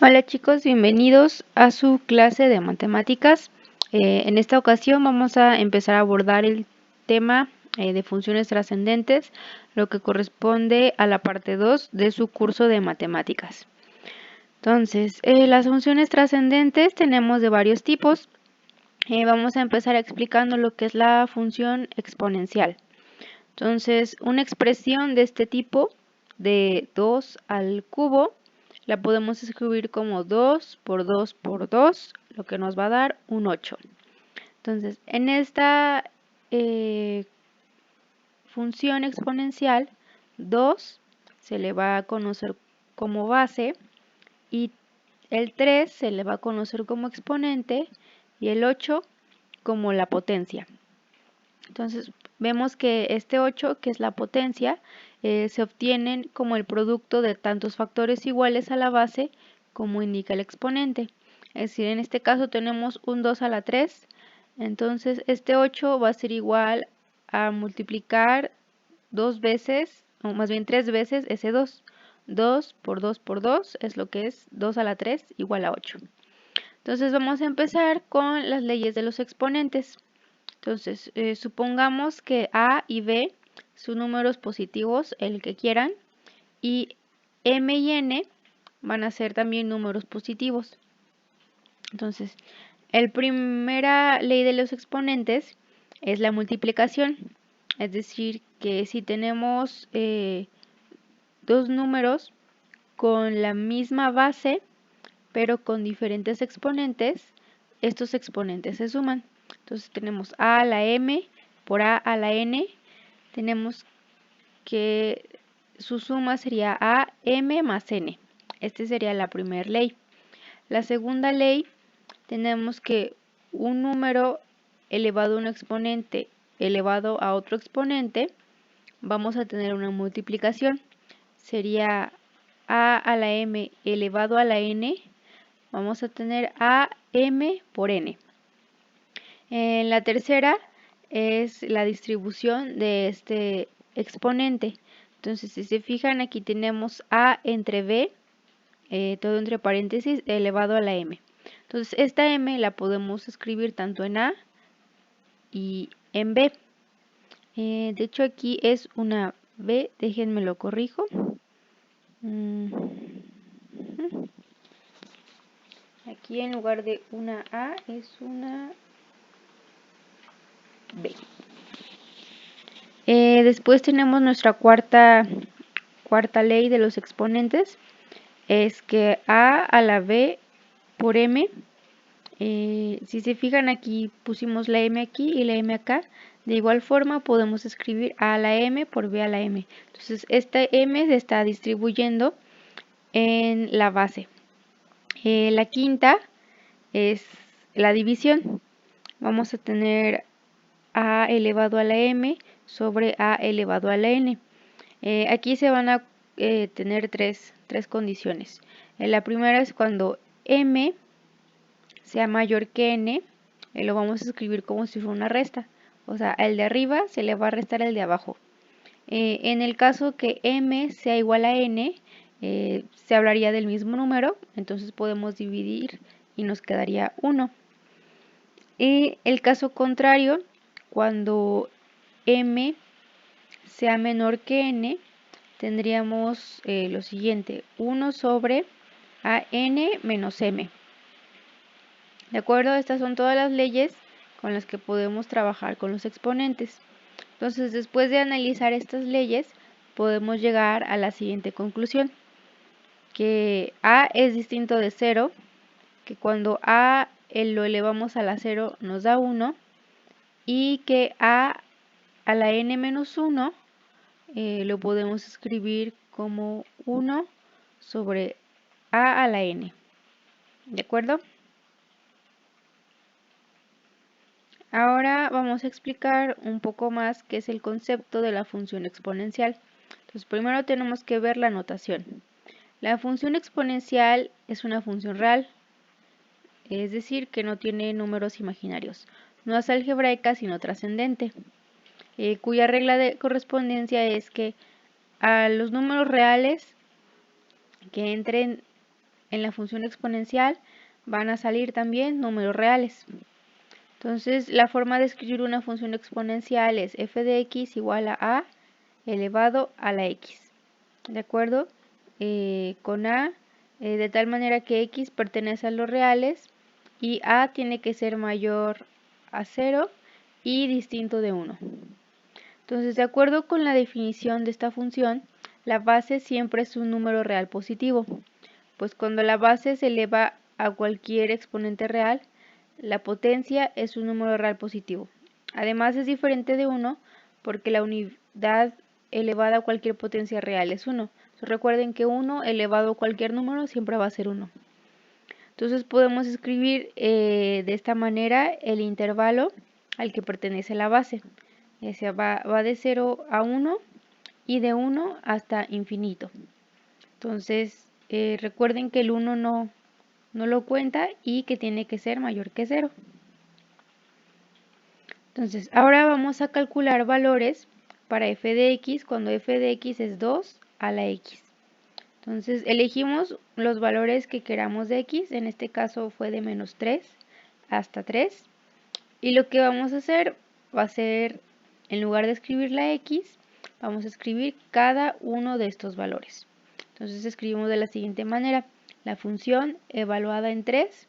Hola chicos, bienvenidos a su clase de matemáticas. En esta ocasión vamos a empezar a abordar el tema de funciones trascendentes, lo que corresponde a la parte 2 de su curso de matemáticas. Entonces, las funciones trascendentes tenemos de varios tipos. Vamos a empezar explicando lo que es la función exponencial. Entonces, una expresión de este tipo, de 2 al cubo, la podemos escribir como 2 por 2 por 2, lo que nos va a dar un 8. Entonces, en esta función exponencial, 2 se le va a conocer como base y el 3 se le va a conocer como exponente y el 8 como la potencia. Entonces vemos que este 8, que es la potencia, se obtienen como el producto de tantos factores iguales a la base como indica el exponente. Es decir, en este caso tenemos un 2 a la 3, entonces este 8 va a ser igual a multiplicar 2 veces, o más bien 3 veces ese 2. 2 por 2 por 2 es lo que es 2 a la 3 igual a 8. Entonces vamos a empezar con las leyes de los exponentes. Entonces, supongamos que A y B son números positivos, el que quieran, y M y N van a ser también números positivos. Entonces, la primera ley de los exponentes es la multiplicación. Es decir, que si tenemos dos números con la misma base, pero con diferentes exponentes, estos exponentes se suman. Entonces tenemos a a la m por a a la n, tenemos que su suma sería a m más n. Esta sería la primera ley. La segunda ley, tenemos que un número elevado a un exponente elevado a otro exponente, vamos a tener una multiplicación. Sería a la m elevado a la n, vamos a tener a m por n. La tercera es la distribución de este exponente. Entonces, si se fijan, aquí tenemos a entre b, todo entre paréntesis, elevado a la m. Entonces, esta m la podemos escribir tanto en a y en b. De hecho, aquí es una b, déjenme lo corrijo. Aquí en lugar de una a es una b. Después tenemos nuestra cuarta ley de los exponentes, es que a a la b por m, si se fijan, aquí pusimos la m aquí y la m acá. De igual forma podemos escribir a la m por b a la m. Entonces esta m se está distribuyendo en la base. La quinta es la división. Vamos a tener a elevado a la m sobre a elevado a la n. Aquí se van a tener tres condiciones. La primera es cuando m sea mayor que n, lo vamos a escribir como si fuera una resta. O sea, el de arriba se le va a restar el de abajo. En el caso que m sea igual a n, se hablaría del mismo número, entonces podemos dividir y nos quedaría 1. Y el caso contrario, cuando m sea menor que n, tendríamos lo siguiente: 1 sobre a n menos m. ¿De acuerdo? Estas son todas las leyes con las que podemos trabajar con los exponentes. Entonces, después de analizar estas leyes, podemos llegar a la siguiente conclusión: que a es distinto de 0, que cuando a lo elevamos a la 0 nos da 1, y que a la n menos 1 lo podemos escribir como 1 sobre a la n. ¿De acuerdo? Ahora vamos a explicar un poco más qué es el concepto de la función exponencial. Entonces, primero tenemos que ver la notación. La función exponencial es una función real, es decir, que no tiene números imaginarios. No es algebraica, sino trascendente, cuya regla de correspondencia es que a los números reales que entren en la función exponencial van a salir también números reales. Entonces, la forma de escribir una función exponencial es f de x igual a elevado a la x. ¿De acuerdo? Con a, de tal manera que x pertenece a los reales y a tiene que ser mayor a 0 y distinto de 1. Entonces, de acuerdo con la definición de esta función, la base siempre es un número real positivo, pues cuando la base se eleva a cualquier exponente real, la potencia es un número real positivo. Además es diferente de 1 porque la unidad elevada a cualquier potencia real es 1. Entonces, recuerden que 1 elevado a cualquier número siempre va a ser 1. Entonces podemos escribir de esta manera el intervalo al que pertenece la base. Va de 0 a 1 y de 1 hasta infinito. Entonces recuerden que el 1 no lo cuenta y que tiene que ser mayor que 0. Entonces ahora vamos a calcular valores para f de x cuando f de x es 2 a la x. Entonces elegimos los valores que queramos de x, en este caso fue de menos 3 hasta 3. Y lo que vamos a hacer va a ser, en lugar de escribir la x, vamos a escribir cada uno de estos valores. Entonces escribimos de la siguiente manera. La función evaluada en 3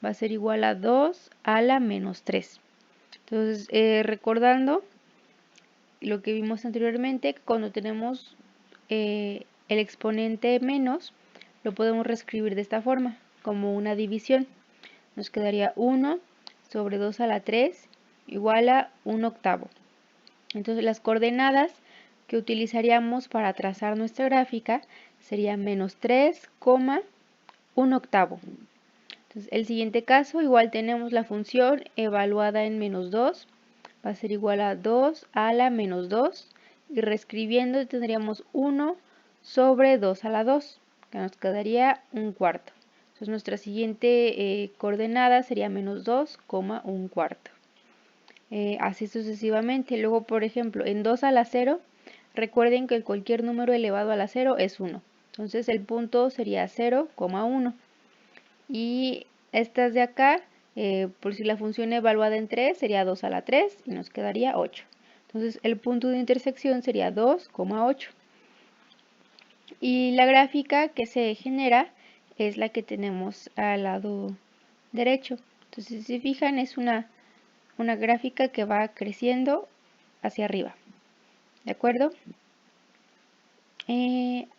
va a ser igual a 2 a la menos 3. Entonces, recordando lo que vimos anteriormente, cuando tenemos el exponente menos, lo podemos reescribir de esta forma, como una división. Nos quedaría 1 sobre 2 a la 3 igual a 1 octavo. Entonces las coordenadas que utilizaríamos para trazar nuestra gráfica serían menos 3, 1 octavo. Entonces el siguiente caso, igual tenemos la función evaluada en menos 2, va a ser igual a 2 a la menos 2, y reescribiendo tendríamos 1 sobre 2 a la 2, que nos quedaría un cuarto. Entonces nuestra siguiente coordenada sería menos 2, 1 cuarto. Así sucesivamente. Luego, por ejemplo, en 2 a la 0, recuerden que cualquier número elevado a la 0 es 1. Entonces el punto sería 0, 1. Y estas de acá, por si la función evaluada en 3 sería 2 a la 3 y nos quedaría 8. Entonces el punto de intersección sería 2, 8. Y la gráfica que se genera es la que tenemos al lado derecho. Entonces, si se fijan, es una gráfica que va creciendo hacia arriba. ¿De acuerdo?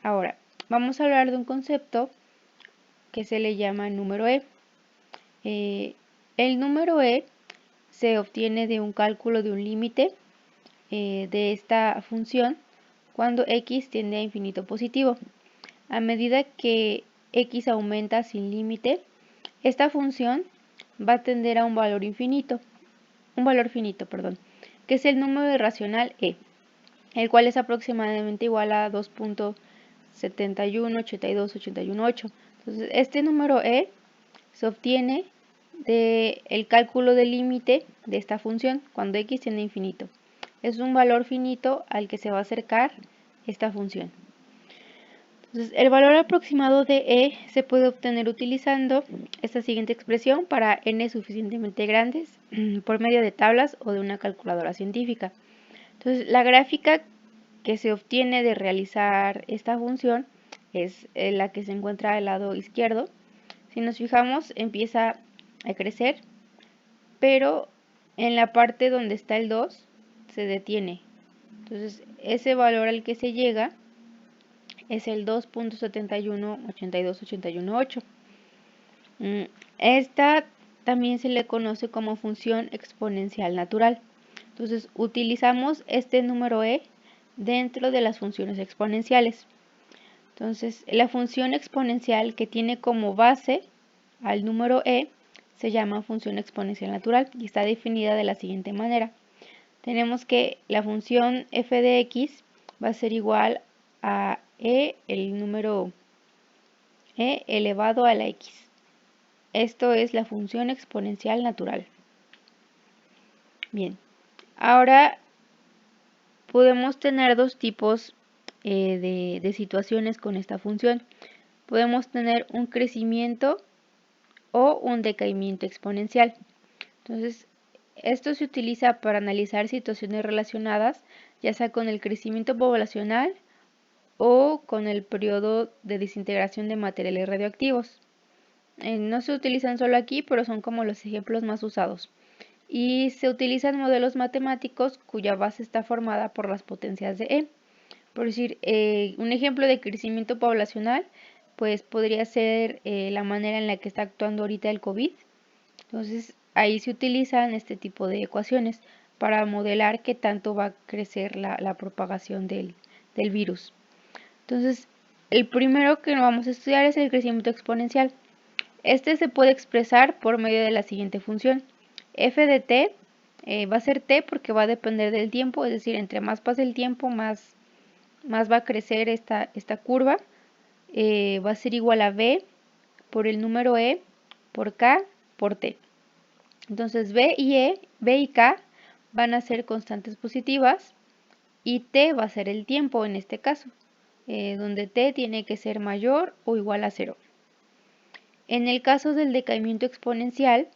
Ahora, vamos a hablar de un concepto que se le llama número E. El número E se obtiene de un cálculo de un límite de esta función cuando x tiende a infinito positivo. A medida que x aumenta sin límite, esta función va a tender a un valor finito, que es el número irracional e, el cual es aproximadamente igual a 2.718281.8. Entonces, este número e se obtiene del cálculo del límite de esta función cuando x tiende a infinito. Es un valor finito al que se va a acercar esta función. Entonces, el valor aproximado de e se puede obtener utilizando esta siguiente expresión para n suficientemente grandes por medio de tablas o de una calculadora científica. Entonces, la gráfica que se obtiene de realizar esta función es la que se encuentra al lado izquierdo. Si nos fijamos, empieza a crecer, pero en la parte donde está el 2 se detiene. Entonces, ese valor al que se llega es el 2.718281.8. Esta también se le conoce como función exponencial natural. Entonces utilizamos este número e dentro de las funciones exponenciales. Entonces la función exponencial que tiene como base al número e se llama función exponencial natural y está definida de la siguiente manera. Tenemos que la función f de x va a ser igual a e, el número e elevado a la x. Esto es la función exponencial natural. Bien, ahora podemos tener dos tipos de situaciones con esta función. podemos tener un crecimiento o un decaimiento exponencial. Entonces, esto se utiliza para analizar situaciones relacionadas, ya sea con el crecimiento poblacional o con el periodo de desintegración de materiales radioactivos. No se utilizan solo aquí, pero son como los ejemplos más usados. Y se utilizan modelos matemáticos cuya base está formada por las potencias de E. Por decir, un ejemplo de crecimiento poblacional, pues podría ser la manera en la que está actuando ahorita el COVID. Entonces, ahí se utilizan este tipo de ecuaciones para modelar qué tanto va a crecer la propagación del virus. Entonces, el primero que vamos a estudiar es el crecimiento exponencial. Este se puede expresar por medio de la siguiente función. F de t va a ser t porque va a depender del tiempo, es decir, entre más pase el tiempo, más va a crecer esta curva. Va a ser igual a b por el número e por k por t. Entonces b y k van a ser constantes positivas y t va a ser el tiempo en este caso, donde t tiene que ser mayor o igual a 0. En el caso del decaimiento exponencial,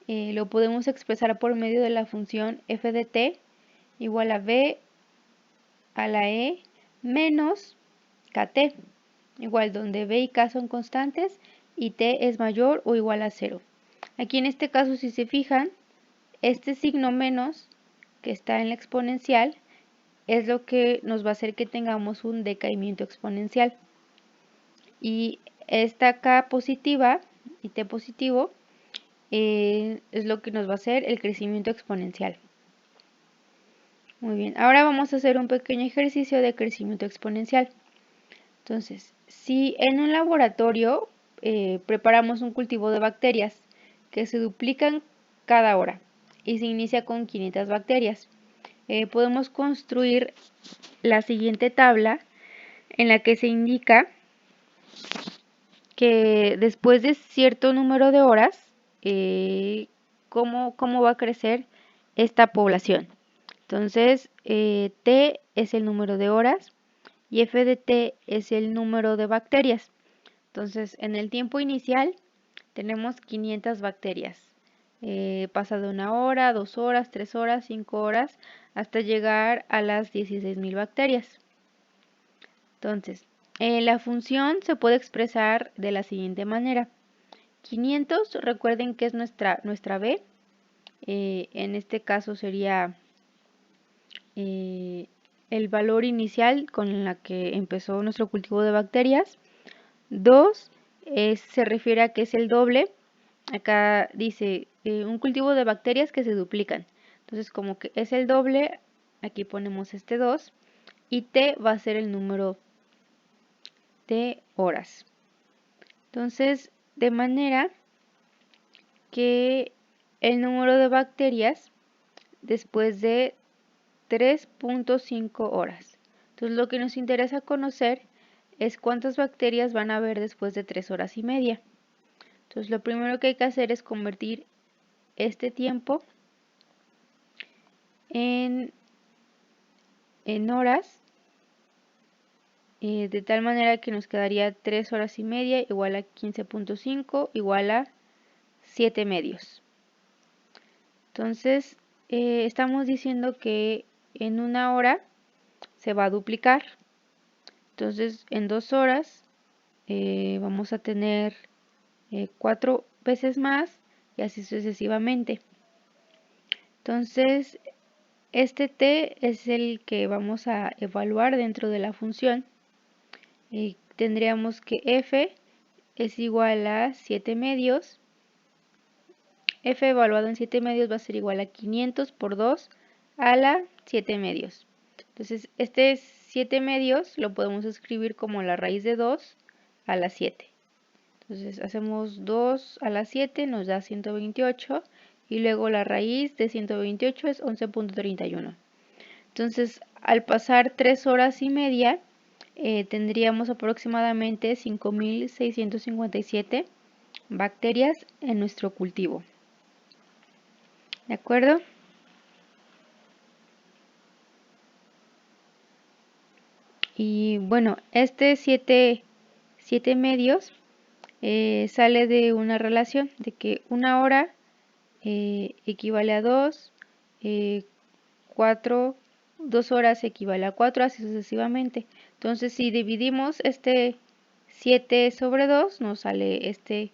lo podemos expresar por medio de la función f de t igual a b a la e menos kt, igual donde b y k son constantes y t es mayor o igual a 0. Aquí en este caso, si se fijan, este signo menos que está en la exponencial es lo que nos va a hacer que tengamos un decaimiento exponencial. Y esta k positiva y t positivo es lo que nos va a hacer el crecimiento exponencial. Muy bien, ahora vamos a hacer un pequeño ejercicio de crecimiento exponencial. Entonces, si en un laboratorio preparamos un cultivo de bacterias que se duplican cada hora y se inicia con 500 bacterias, podemos construir la siguiente tabla en la que se indica que después de cierto número de horas, cómo va a crecer esta población. Entonces, T es el número de horas y F de T es el número de bacterias. Entonces, en el tiempo inicial tenemos 500 bacterias. Pasa de 1 hora, 2 horas, 3 horas, 5 horas, hasta llegar a las 16.000 bacterias. Entonces, la función se puede expresar de la siguiente manera. 500, recuerden que es nuestra B. En este caso sería el valor inicial con la que empezó nuestro cultivo de bacterias. 2 se refiere a que es el doble. Acá dice un cultivo de bacterias que se duplican. Entonces, como que es el doble, aquí ponemos este 2. Y T va a ser el número de horas. Entonces, de manera que el número de bacterias después de 3.5 horas. Entonces, lo que nos interesa conocer es cuántas bacterias van a haber después de 3 horas y media. Entonces, lo primero que hay que hacer es convertir este tiempo en horas, de tal manera que nos quedaría 3 horas y media igual a 15.5 igual a 7 medios. Entonces, estamos diciendo que en 1 hora se va a duplicar. Entonces, en 2 horas vamos a tener 4 veces más y así sucesivamente. Entonces, este t es el que vamos a evaluar dentro de la función. Tendríamos que f es igual a 7 medios. F evaluado en 7 medios va a ser igual a 500 por 2 a la 7 medios. Entonces, este 7 medios lo podemos escribir como la raíz de 2 a la 7. Entonces, hacemos 2 a la 7, nos da 128. Y luego la raíz de 128 es 11.31. Entonces, al pasar 3 horas y media, tendríamos aproximadamente 5.657 bacterias en nuestro cultivo. ¿De acuerdo? Y bueno, este 7 7 medios sale de una relación de que 1 hora equivale a 2, 2 horas equivale a 4, así sucesivamente. Entonces, si dividimos este 7 sobre 2, nos sale este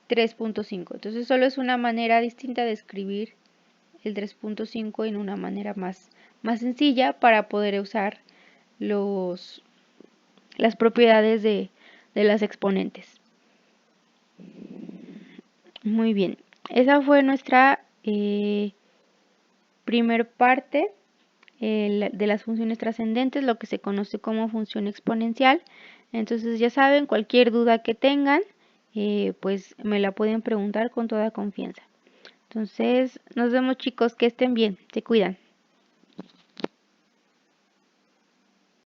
3.5. Entonces, solo es una manera distinta de escribir el 3.5 en una manera más sencilla para poder usar las propiedades de las exponentes. Muy bien, esa fue nuestra primer parte de las funciones trascendentes, lo que se conoce como función exponencial. Entonces ya saben, cualquier duda que tengan, pues me la pueden preguntar con toda confianza. Entonces, nos vemos chicos, que estén bien, se cuidan.